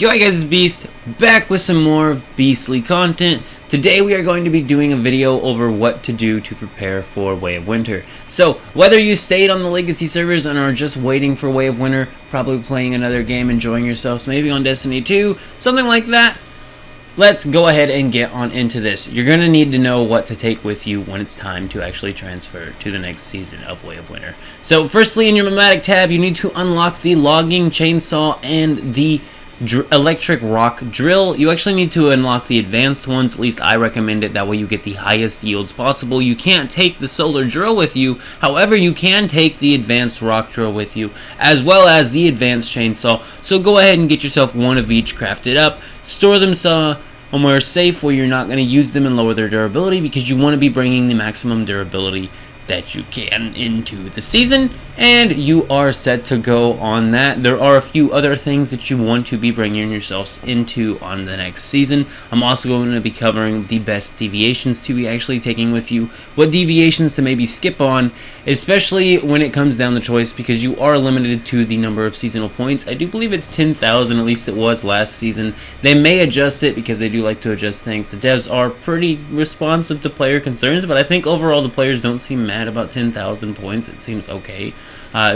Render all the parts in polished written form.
Yo, hi guys, it's Beast, back with some more beastly content. Today we are going to be doing a video over what to do to prepare for Way of Winter. So, whether you stayed on the Legacy servers and are just waiting for Way of Winter, probably playing another game, enjoying yourselves, maybe on Destiny 2, something like that, let's go ahead and get on into this. You're going to need to know what to take with you when it's time to actually transfer to the next season of Way of Winter. So, firstly, in your Nomadic tab, you need to unlock the Logging Chainsaw and the Electric Rock Drill. You actually need to unlock the advanced ones, at least I recommend it, that way you get the highest yields possible. You can't take the Solar Drill with you, however you can take the advanced Rock Drill with you, as well as the advanced Chainsaw. So go ahead and get yourself one of each crafted up, store them somewhere safe where you're not going to use them and lower their durability, because you want to be bringing the maximum durability that you can into the season, and you are set to go on that. There are a few other things that you want to be bringing yourselves into on the next season. I'm also going to be covering the best deviations to be actually taking with you, what deviations to maybe skip on, especially when it comes down the choice, because you are limited to the number of seasonal points. I do believe it's 10,000, at least it was last season. They may adjust it because they do like to adjust things. The devs are pretty responsive to player concerns, but I think overall the players don't seem mad about 10,000 points. It seems okay.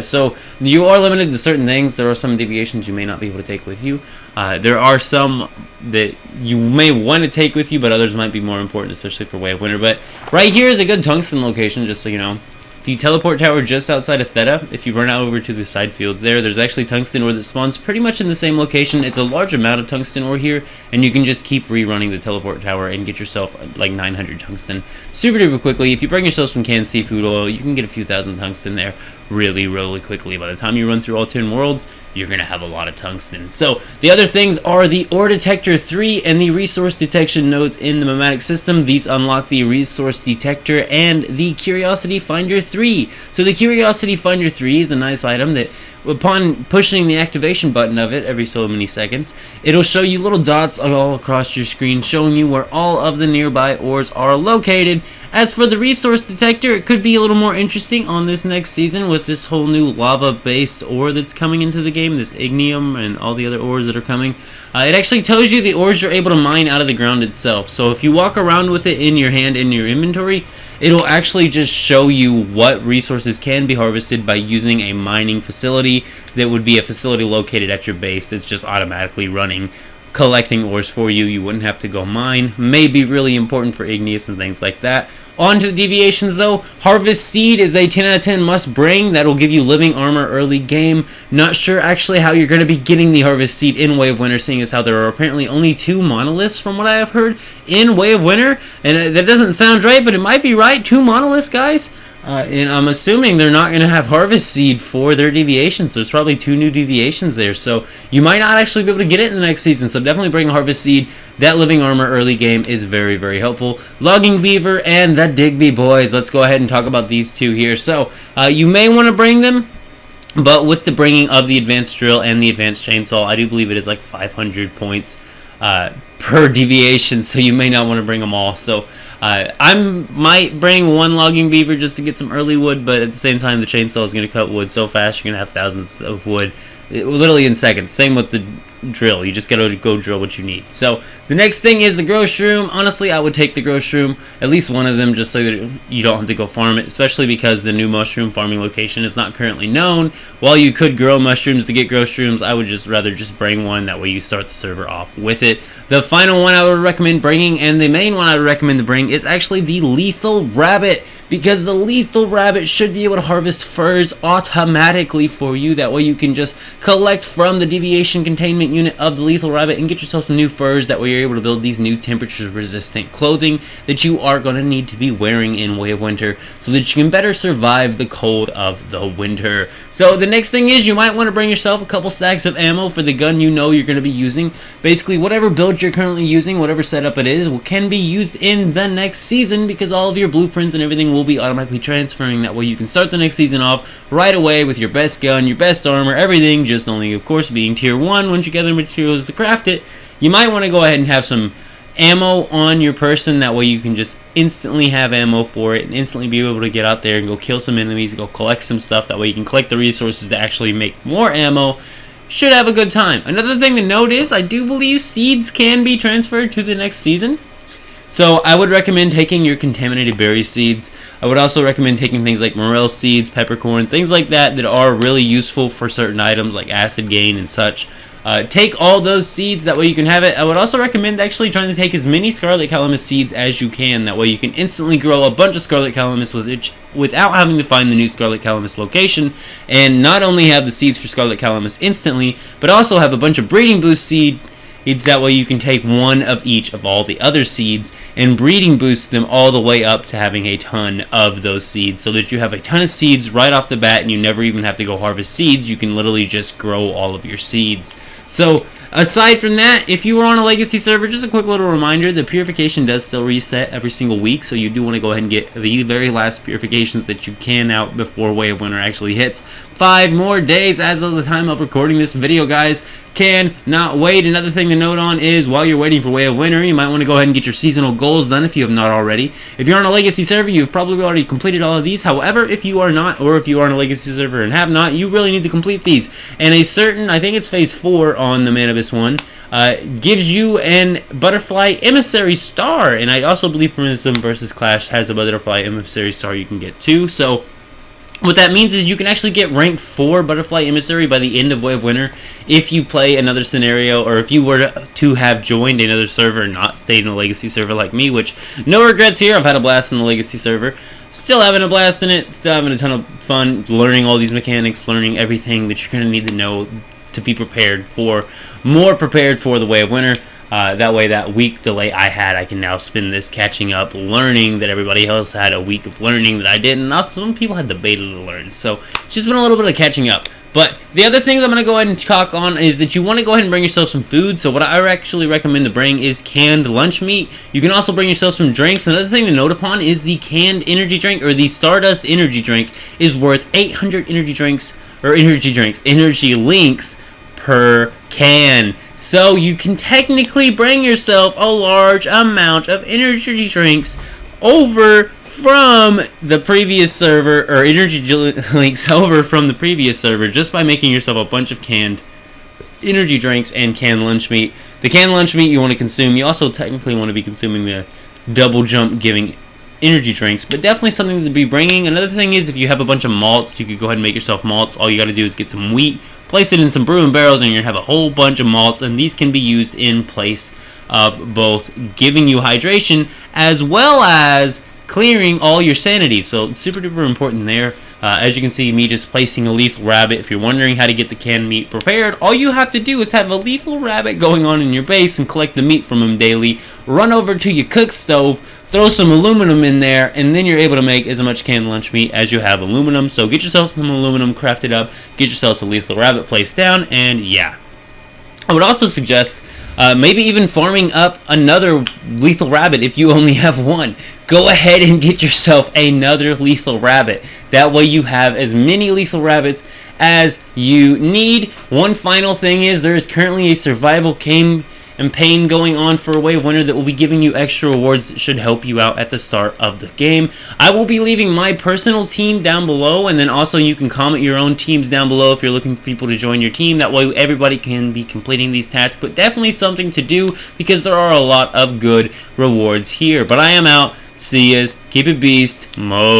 So you are limited to certain things. There are some deviations you may not be able to take with you. There are some that you may want to take with you, but others might be more important, especially for Way of Winter. But right here is a good tungsten location, just so you know. The teleport tower just outside of Theta, if you run out over to the side fields there's actually tungsten ore that spawns pretty much in the same location. It's a large amount of tungsten ore here, and you can just keep rerunning the teleport tower and get yourself like 900 tungsten super duper quickly. If you bring yourself some canned seafood oil, you can get a few thousand tungsten there really quickly. By the time you run through all 10 worlds, you're going to have a lot of tungsten. So the other things are the Ore Detector 3 and the Resource Detection nodes in the Nomadic system. These unlock the Resource Detector and the Curiosity Finder 3. So the Curiosity Finder 3 is a nice item that, upon pushing the activation button of it every so many seconds, it'll show you little dots all across your screen showing you where all of the nearby ores are located. As for the Resource Detector, it could be a little more interesting on this next season with this whole new lava-based ore that's coming into the game, this ignium and all the other ores that are coming. It actually tells you the ores you're able to mine out of the ground itself. So if you walk around with it in your hand in your inventory, it'll actually just show you what resources can be harvested by using a mining facility that would be a facility located at your base that's just automatically running, collecting ores for you. You wouldn't have to go mine. May be really important for igneous and things like that. On to the deviations though. Harvest Seed is a 10 out of 10 must bring. That'll give you living armor early game. Not sure actually how you're going to be getting the Harvest Seed in Way of Winter, seeing as how there are apparently only 2 monoliths from what I have heard in Way of Winter. And that doesn't sound right, but it might be right. 2 monoliths, guys. And I'm assuming they're not going to have Harvest Seed for their deviations. There's probably 2 new deviations there. So you might not actually be able to get it in the next season. So definitely bring Harvest Seed. That living armor early game is very helpful. Logging Beaver and the Digby Boys. Let's go ahead and talk about these 2 here. So you may want to bring them, but with the bringing of the advanced drill and the advanced chainsaw, I do believe it is like 500 points per deviation. So you may not want to bring them all. So I might bring 1 logging beaver just to get some early wood, but at the same time, the chainsaw is going to cut wood so fast, you're going to have thousands of wood literally in seconds. Same with the drill. You just got to go drill what you need. So the next thing is the grow shroom. Honestly, I would take the grow shroom, at least one of them, just so that you don't have to go farm it, especially because the new mushroom farming location is not currently known. While you could grow mushrooms to get grow shrooms, I would rather bring one. That way you start the server off with it. The final one I would recommend bringing, and the main one I would recommend to bring, is actually the Lethal Rabbit, because the Lethal Rabbit should be able to harvest furs automatically for you. That way you can just collect from the deviation containment unit of the Lethal Rabbit and get yourself some new furs. That way you're able to build these new temperature resistant clothing that you are going to need to be wearing in Way of Winter, so that you can better survive the cold of the winter. So the next thing is you might want to bring yourself a couple stacks of ammo for the gun you know you're going to be using. Basically whatever build you're currently using, whatever setup it is, can be used in the next season, because all of your blueprints and everything will be automatically transferring. That way you can start the next season off right away with your best gun, your best armor, everything, just only of course being tier 1 once you gather materials to craft it. You might want to go ahead and have some ammo on your person. That way you can just instantly have ammo for it and instantly be able to get out there and go kill some enemies, go collect some stuff. That way you can collect the resources to actually make more ammo should have a good time. Another thing to note is I do believe seeds can be transferred to the next season. So I would recommend taking your contaminated berry seeds. I would also recommend taking things like morel seeds, peppercorn, things like that are really useful for certain items like acid gain and such. Take all those seeds, that way you can have it. I would also recommend actually trying to take as many Scarlet Calamus seeds as you can. That way you can instantly grow a bunch of Scarlet Calamus without having to find the new Scarlet Calamus location. And not only have the seeds for Scarlet Calamus instantly, but also have a bunch of breeding boost seeds. That way you can take one of each of all the other seeds and breeding boost them all the way up to having a ton of those seeds, so that you have a ton of seeds right off the bat and you never even have to go harvest seeds. You can literally just grow all of your seeds. So aside from that, if you are on a legacy server, just a quick little reminder, the purification does still reset every single week, so you do want to go ahead and get the very last purifications that you can out before Way of Winter actually hits. 5 more days as of the time of recording this video, guys. Cannot wait. Another thing to note on is while you're waiting for Way of Winter, you might want to go ahead and get your seasonal goals done if you have not already. If you're on a legacy server, you've probably already completed all of these. However, if you are not, or if you are on a legacy server and have not, you really need to complete these. And a certain, I think it's phase 4 on the Manibus one, gives you an Butterfly Emissary Star. And I also believe Prism vs. Clash has a Butterfly Emissary Star you can get too. So what that means is you can actually get rank 4 Butterfly Emissary by the end of Way of Winter if you play another scenario, or if you were to have joined another server and not stayed in a legacy server like me, which no regrets here. I've had a blast in the legacy server. Still having a blast in it. Still having a ton of fun learning all these mechanics, learning everything that you're going to need to know to be prepared for, more prepared for the Way of Winter. That way, that week delay I had, I can now spend this catching up, learning that everybody else had a week of learning that I didn't. And also, some people had the beta to learn. So, it's just been a little bit of catching up. But the other thing that I'm going to go ahead and talk on is that you want to go ahead and bring yourself some food. So what I actually recommend to bring is canned lunch meat. You can also bring yourself some drinks. Another thing to note upon is the canned energy drink, or the Stardust energy drink, is worth 800 energy links per can. So you can technically bring yourself a large amount of energy drinks over from the previous server, or energy links over from the previous server, just by making yourself a bunch of canned energy drinks and canned lunch meat. The canned lunch meat you want to consume. You also technically want to be consuming the double jump giving energy drinks, but definitely something to be bringing. Another thing is, if you have a bunch of malts, you could go ahead and make yourself malts. All you got to do is get some wheat, place it in some brewing barrels, and you're going to have a whole bunch of malts, and these can be used in place of both giving you hydration as well as clearing all your sanity. So super duper important there. As you can see, me just placing a lethal rabbit. If you're wondering how to get the canned meat prepared, all you have to do is have a lethal rabbit going on in your base and collect the meat from him daily. Run over to your cook stove, throw some aluminum in there, and then you're able to make as much canned lunch meat as you have aluminum. So get yourself some aluminum crafted up, get yourself a lethal rabbit placed down, and yeah. I would also suggest maybe even farming up another lethal rabbit if you only have one. Go ahead and get yourself another lethal rabbit. That way you have as many lethal rabbits as you need. One final thing is, there is currently a survival campaign going on for Way of Winter that will be giving you extra rewards that should help you out at the start of the game. I will be leaving my personal team down below, and then also you can comment your own teams down below if you're looking for people to join your team. That way everybody can be completing these tasks, but definitely something to do because there are a lot of good rewards here. But I am out. See yas. Keep it beast mode.